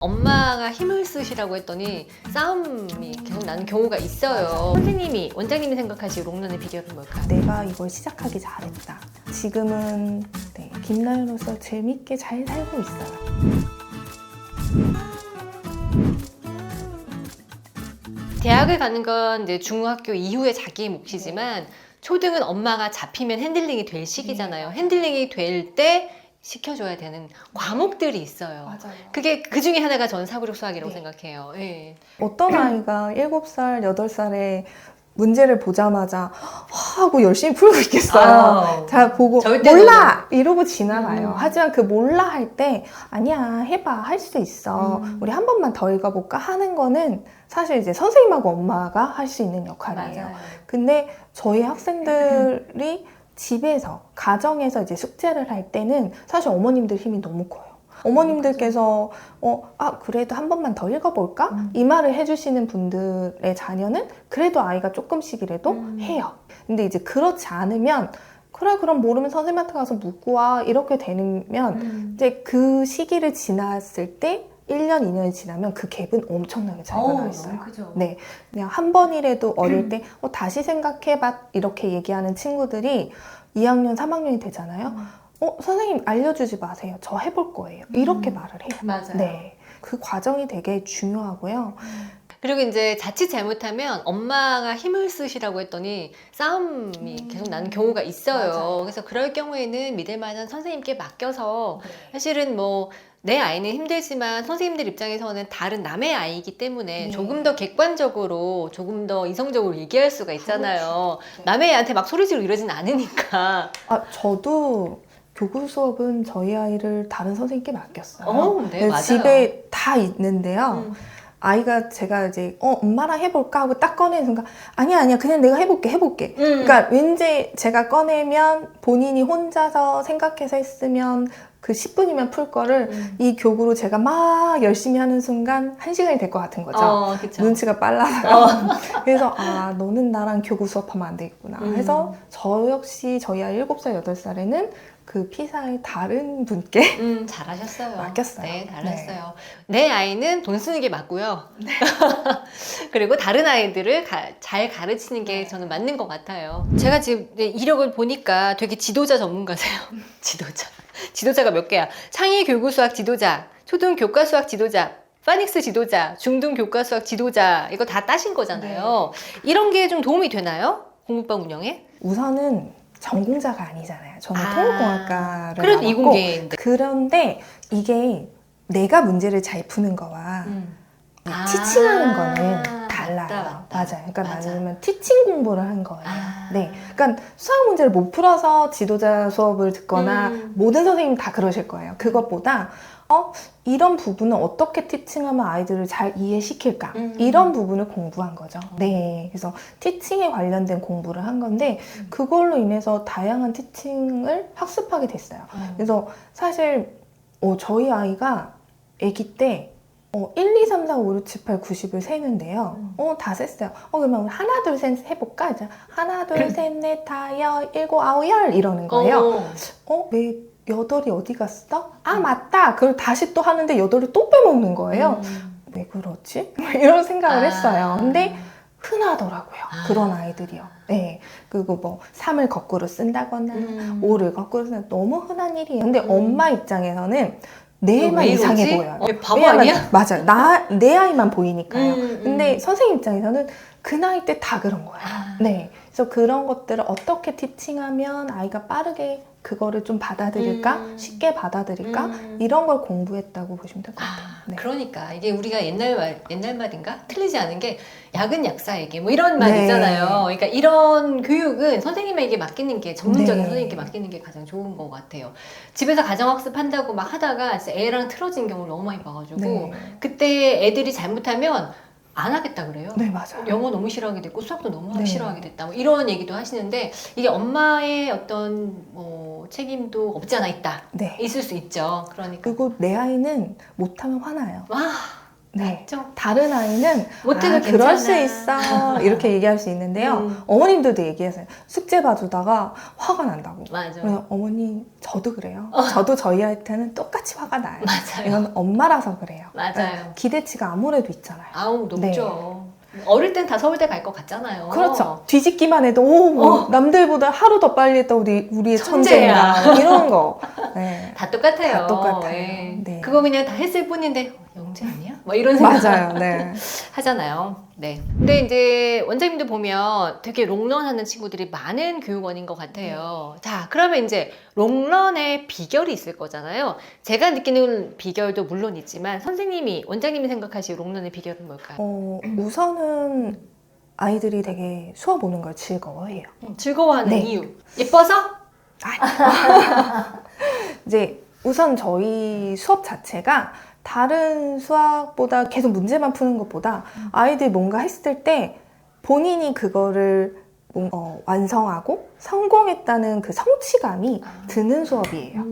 엄마가 힘을 쓰시라고 했더니 싸움이 계속 나는 경우가 있어요. 선생님이, 원장님이 생각하시고 롱런의 비결은 뭘까요? 내가 이걸 시작하기 잘했다. 지금은 김나연으로서 재밌게 잘 살고 있어요. 대학을 가는 건 이제 중학교 이후에 자기의 몫이지만 초등은 엄마가 잡히면 핸들링이 될 시기잖아요. 핸들링이 될 때 시켜줘야 되는 과목들이 있어요. 맞아요. 그게 그 중에 하나가 전 사고력 수학이라고 네. 생각해요. 예. 어떤 아이가 7살, 8살에 문제를 보자마자 하고 열심히 풀고 있겠어요. 아우, 자, 보고 절대 몰라! 이러고 지나가요. 음. 하지만 그 몰라 할 때 아니야, 해봐, 할 수 있어. 우리 한 번만 더 읽어볼까 하는 거는 사실 이제 선생님하고 엄마가 할 수 있는 역할이에요. 맞아요. 근데 저희 학생들이 집에서, 가정에서 이제 숙제를 할 때는 사실 어머님들 힘이 너무 커요. 어머님들께서 그래도 한 번만 더 읽어볼까? 이 말을 해주시는 분들의 자녀는 그래도 아이가 조금씩이라도 해요. 근데 이제 그렇지 않으면 그래 그럼 모르면 선생님한테 가서 묻고 와 이렇게 되면 이제 그 시기를 지났을 때 1년, 2년이 지나면 그 갭은 엄청나게 차이가 나 있어요. 그죠. 네, 그냥 한 번이라도 어릴 때 다시 생각해봐 이렇게 얘기하는 친구들이 2학년, 3학년이 되잖아요. 선생님 알려주지 마세요. 저 해볼 거예요. 이렇게 말을 해요. 맞아요. 네, 그 과정이 되게 중요하고요. 그리고 이제 자칫 잘못하면 엄마가 힘을 쓰시라고 했더니 싸움이 계속 나는 경우가 있어요. 맞아요. 그래서 그럴 경우에는 믿을 만한 선생님께 맡겨서 사실은 뭐 내 아이는 힘들지만 선생님들 입장에서는 다른 남의 아이이기 때문에 네. 조금 더 객관적으로 조금 더 이성적으로 얘기할 수가 있잖아요. 남의 애한테 막 소리 지르고 이러진 않으니까. 저도 교구 수업은 저희 아이를 다른 선생님께 맡겼어요. 네, 맞아요. 집에 다 있는데요. 아이가 제가 이제 엄마랑 해볼까 하고 딱 꺼내는 순간 아니야 그냥 내가 해볼게 그러니까 왠지 제가 꺼내면 본인이 혼자서 생각해서 했으면 그 10분이면 풀 거를 이 교구로 제가 막 열심히 하는 순간 1시간이 될 것 같은 거죠. 그쵸. 눈치가 빨라서요. 그래서 너는 나랑 교구 수업하면 안 되겠구나 해서 저 역시 저희 아이 7살, 8살에는 그 피사의 다른 분께 잘하셨어요. 맡겼어요. 네, 잘했어요. 내 아이는 돈 쓰는 게 맞고요. 그리고 다른 아이들을 잘 가르치는 게 저는 맞는 것 같아요. 제가 지금 이력을 보니까 되게 지도자 전문가세요. 지도자가 몇 개야? 창의 교구 수학 지도자, 초등 교과 수학 지도자, 파닉스 지도자, 중등 교과 수학 지도자 이거 다 따신 거잖아요. 이런 게 좀 도움이 되나요? 공부방 운영에? 우선은 전공자가 아니잖아요. 저는 통합공학과를 그래도 나왔고 이공계인데. 그런데 이게 내가 문제를 잘 푸는 거와 티칭하는 거는 달라요. 맞다. 맞아요. 그러니까 맞아. 나는 티칭 공부를 한 거예요. 네, 그러니까 수학 문제를 못 풀어서 지도자 수업을 듣거나 모든 선생님 다 그러실 거예요. 그것보다 이런 부분은 어떻게 티칭하면 아이들을 잘 이해시킬까? 이런 부분을 공부한 거죠. 네, 그래서 티칭에 관련된 공부를 한 건데 그걸로 인해서 다양한 티칭을 학습하게 됐어요. 그래서 사실 저희 아이가 아기 때 1, 2, 3, 4, 5, 6, 7, 8, 90을 세는데요. 다 셌어요. 그러면 하나, 둘, 셋 해볼까? 이제 하나, 둘, 셋, 넷, 다, 일곱, 아홉, 열 이러는 거예요. 왜 여덟이 어디 갔어? 맞다. 그걸 다시 또 하는데 여덟을 또 빼먹는 거예요. 왜 그러지? 이런 생각을 했어요. 근데 흔하더라고요. 그런 아이들이요. 네. 그리고 뭐 3을 거꾸로 쓴다거나 5를 거꾸로 쓴다거나 너무 흔한 일이에요. 근데 엄마 입장에서는 내 애만 왜 이상해 이러지? 보여요. 바보 왜냐면, 아니야? 맞아요. 내 아이만 보이니까요. 음. 근데 선생님 입장에서는 그 나이 때 다 그런 거예요. 네. 그래서 그런 것들을 어떻게 티칭하면 아이가 빠르게 그거를 좀 받아들일까? 쉽게 받아들일까? 이런 걸 공부했다고 보시면 될 것 같아요. 네. 그러니까 이게 우리가 옛날 말인가? 틀리지 않은 게 약은 약사에게 뭐 이런 말 네. 있잖아요. 그러니까 이런 교육은 선생님에게 맡기는 게 전문적인 네. 선생님께 맡기는 게 가장 좋은 것 같아요. 집에서 가정학습 한다고 막 하다가 진짜 애랑 틀어진 경우를 너무 많이 봐가지고 네. 그때 애들이 잘못하면 안 하겠다 그래요. 네, 맞아요. 영어 너무 싫어하게 됐고 수학도 너무 네. 싫어하게 됐다. 뭐 이런 얘기도 하시는데 이게 엄마의 어떤 뭐 책임도 없지 않아 있다. 네. 있을 수 있죠. 그러니까 그리고 내 아이는 못하면 화나요. 와 네. 좀 다른 아이는 못해도 그럴 수 괜찮아. 있어 이렇게 얘기할 수 있는데요. 어머님들도 얘기하세요. 숙제 봐주다가 화가 난다고. 맞아. 그래서 어머니 저도 그래요. 저도 저희 아이한테는 똑같이 화가 나요. 맞아요. 이건 엄마라서 그래요. 맞아요. 기대치가 아무래도 있잖아요. 아우 높죠. 어릴 땐 다 서울대 갈 것 같잖아요. 그렇죠. 뒤집기만 해도 뭐 남들보다 하루 더 빨리 했다 우리의 천재야. 천재야. 이런 거. 네. 다 똑같아요. 다 똑같아요. 예. 네. 그거 그냥 다 했을 뿐인데 영재 아니야? 뭐 이런 생각 맞아요. 네. 하잖아요. 네. 근데 이제 원장님도 보면 되게 롱런하는 친구들이 많은 교육원인 것 같아요. 자, 그러면 이제 롱런의 비결이 있을 거잖아요. 제가 느끼는 비결도 물론 있지만 원장님이 생각하시는 롱런의 비결은 뭘까요? 우선은 아이들이 되게 수업 오는 걸 즐거워해요. 즐거워하는 네. 이유. 예뻐서? 이제 우선 저희 수업 자체가 다른 수학보다 계속 문제만 푸는 것보다 아이들이 뭔가 했을 때 본인이 그거를 완성하고 성공했다는 그 성취감이 드는 수업이에요.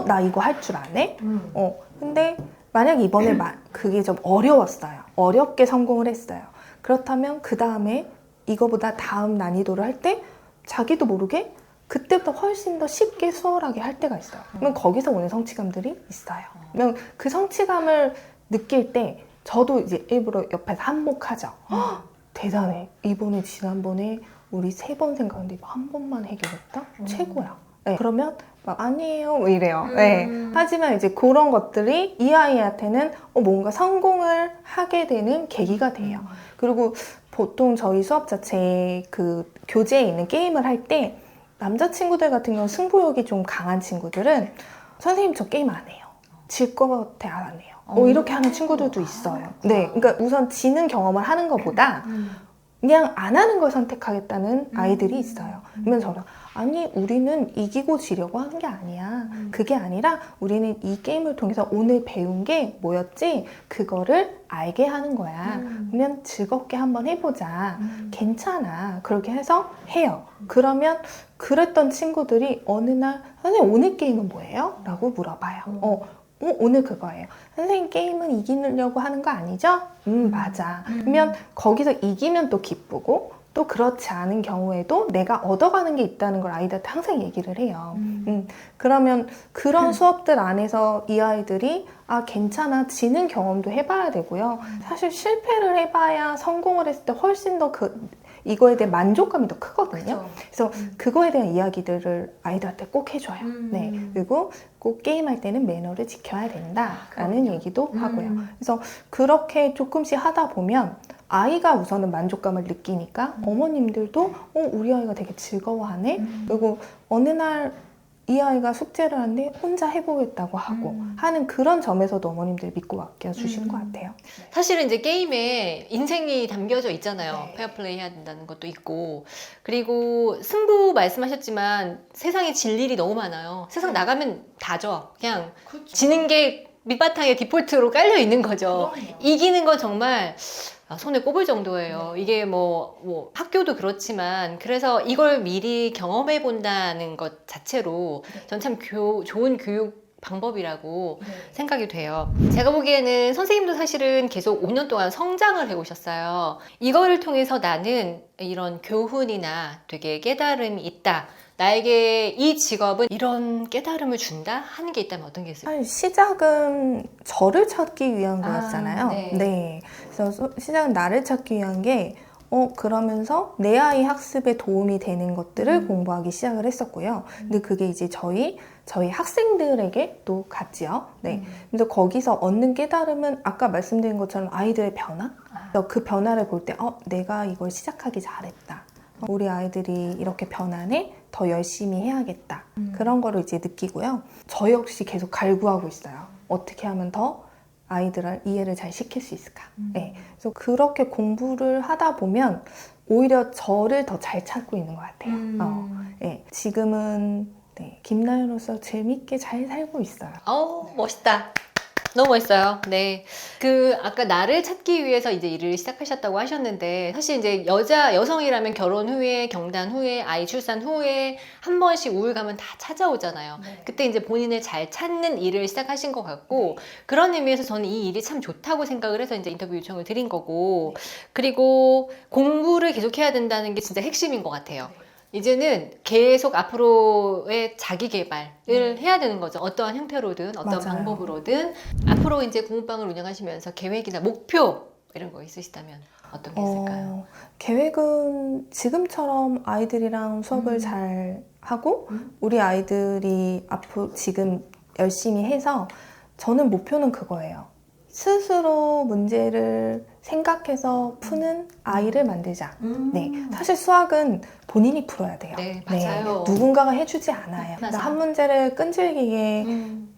나 이거 할 줄 아네? 근데 만약 이번에 그게 좀 어려웠어요. 어렵게 성공을 했어요. 그렇다면 그 다음에 이거보다 다음 난이도를 할 때 자기도 모르게 그때부터 훨씬 더 쉽게 수월하게 할 때가 있어요. 그러면 거기서 오는 성취감들이 있어요. 그러면 그 성취감을 느낄 때 저도 이제 일부러 옆에서 한몫하죠. 대단해. 이번에 지난번에 우리 3번 생각했는데 이거 한 번만 해결했다? 최고야. 네. 그러면 막 아니에요 뭐 이래요. 네. 하지만 이제 그런 것들이 이 아이한테는 뭔가 성공을 하게 되는 계기가 돼요. 그리고 보통 저희 수업 자체에 그 교재에 있는 게임을 할 때 남자친구들 같은 경우 승부욕이 좀 강한 친구들은 선생님 저 게임 안 해요. 질 것 같아 안 해요. 이렇게 하는 친구들도 있어요. 네, 그러니까 우선 지는 경험을 하는 것보다 그냥 안 하는 걸 선택하겠다는 아이들이 있어요. 그러면 저는 아니 우리는 이기고 지려고 하는 게 아니야. 그게 아니라 우리는 이 게임을 통해서 오늘 배운 게 뭐였지? 그거를 알게 하는 거야. 그러면 즐겁게 한번 해보자. 괜찮아. 그렇게 해서 해요. 그러면 그랬던 친구들이 어느 날 선생님 오늘 게임은 뭐예요? 라고 물어봐요. 오늘 그거예요. 선생님 게임은 이기려고 하는 거 아니죠? 맞아. 그러면 거기서 이기면 또 기쁘고 또 그렇지 않은 경우에도 내가 얻어가는 게 있다는 걸 아이들한테 항상 얘기를 해요. 그러면 그런 수업들 안에서 이 아이들이 괜찮아. 지는 경험도 해봐야 되고요. 사실 실패를 해봐야 성공을 했을 때 훨씬 더 이거에 대한 만족감이 더 크거든요. 그래서 그거에 대한 이야기들을 아이들한테 꼭 해줘요. 네. 그리고 꼭 게임할 때는 매너를 지켜야 된다라는 얘기도 하고요. 그래서 그렇게 조금씩 하다 보면 아이가 우선은 만족감을 느끼니까 어머님들도 우리 아이가 되게 즐거워하네. 그리고 어느 날 이 아이가 숙제를 하는데 혼자 해보겠다고 하고 하는 그런 점에서도 어머님들이 믿고 맡겨주시는 것 같아요. 사실은 이제 게임에 인생이 담겨져 있잖아요. 네. 페어플레이 해야 된다는 것도 있고. 그리고 승부 말씀하셨지만 세상에 질 일이 너무 많아요. 세상 나가면 다져. 그냥 지는 게 밑바탕에 디폴트로 깔려 있는 거죠. 그럼요. 이기는 건 정말 손에 꼽을 정도예요. 이게 뭐 학교도 그렇지만 그래서 이걸 미리 경험해 본다는 것 자체로 전 참 좋은 교육 방법이라고 생각이 돼요. 제가 보기에는 선생님도 사실은 계속 5년 동안 성장을 해오셨어요. 이거를 통해서 나는 이런 교훈이나 되게 깨달음이 있다. 나에게 이 직업은 이런 깨달음을 준다? 하는 게 있다면 어떤 게 있을까요? 사실 시작은 저를 찾기 위한 거였잖아요. 네. 그래서 시작은 나를 찾기 위한 게 그러면서 내 아이 학습에 도움이 되는 것들을 공부하기 시작을 했었고요. 근데 그게 이제 저희 학생들에게 또 갔지요. 네. 그래서 거기서 얻는 깨달음은 아까 말씀드린 것처럼 아이들의 변화? 그래서 그 변화를 볼 때 내가 이걸 시작하기 잘했다. 우리 아이들이 이렇게 변하네? 더 열심히 해야겠다. 그런 거를 이제 느끼고요. 저 역시 계속 갈구하고 있어요. 어떻게 하면 더 아이들을 이해를 잘 시킬 수 있을까? 네. 그래서 그렇게 공부를 하다 보면 오히려 저를 더 잘 찾고 있는 것 같아요. 네. 지금은 김나연으로서 재밌게 잘 살고 있어요. 멋있다. 너무 멋있어요. 네. 아까 나를 찾기 위해서 이제 일을 시작하셨다고 하셨는데, 사실 이제 여성이라면 결혼 후에, 경단 후에, 아이 출산 후에 한 번씩 우울감은 다 찾아오잖아요. 네. 그때 이제 본인을 잘 찾는 일을 시작하신 것 같고, 그런 의미에서 저는 이 일이 참 좋다고 생각을 해서 이제 인터뷰 요청을 드린 거고, 그리고 공부를 계속 해야 된다는 게 진짜 핵심인 것 같아요. 이제는 계속 앞으로의 자기 개발을 해야 되는 거죠. 어떠한 형태로든 어떤 맞아요. 방법으로든. 앞으로 이제 공부방을 운영하시면서 계획이나 목표 이런 거 있으시다면 어떤 게 있을까요? 계획은 지금처럼 아이들이랑 수업을 잘 하고 우리 아이들이 앞으로 지금 열심히 해서 저는 목표는 그거예요. 스스로 문제를 생각해서 푸는 아이를 만들자. 네, 사실 수학은 본인이 풀어야 돼요. 네, 맞아요. 누군가가 해주지 않아요. 맞아. 한 문제를 끈질기게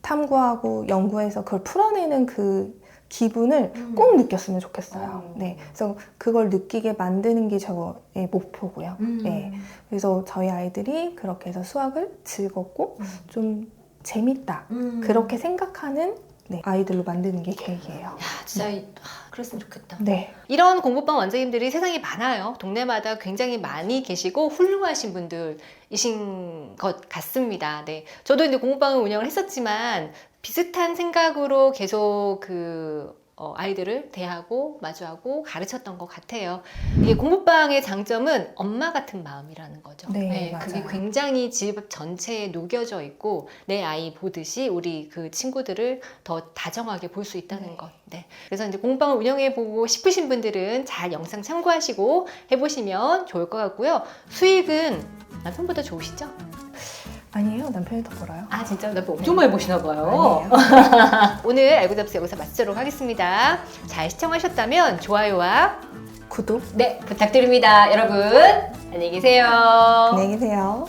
탐구하고 연구해서 그걸 풀어내는 그 기분을 꼭 느꼈으면 좋겠어요. 네, 그래서 그걸 느끼게 만드는 게 저의 목표고요. 네, 그래서 저희 아이들이 그렇게 해서 수학을 즐겁고 좀 재밌다 그렇게 생각하는 아이들로 만드는 게 계획이에요. 야, 진짜 그랬으면 좋겠다. 네, 이런 공부방 원장님들이 세상에 많아요. 동네마다 굉장히 많이 계시고 훌륭하신 분들이신 것 같습니다. 네, 저도 이제 공부방을 운영을 했었지만 비슷한 생각으로 계속 아이들을 대하고 마주하고 가르쳤던 것 같아요. 이게 공부방의 장점은 엄마 같은 마음이라는 거죠. 네, 그게 맞아요. 굉장히 집 전체에 녹여져 있고 내 아이 보듯이 우리 그 친구들을 더 다정하게 볼 수 있다는 것. 네. 그래서 이제 공부방을 운영해 보고 싶으신 분들은 잘 영상 참고하시고 해보시면 좋을 것 같고요. 수익은 남편보다 좋으시죠? 아니에요. 남편이 더 벌어요. 아 진짜 남편 엄청 많이 보시나 봐요. 아니에요. 오늘 알고 잡수 여기서 마치도록 하겠습니다. 잘 시청하셨다면 좋아요와 구독 네 부탁드립니다. 여러분 안녕히 계세요. 안녕히 계세요.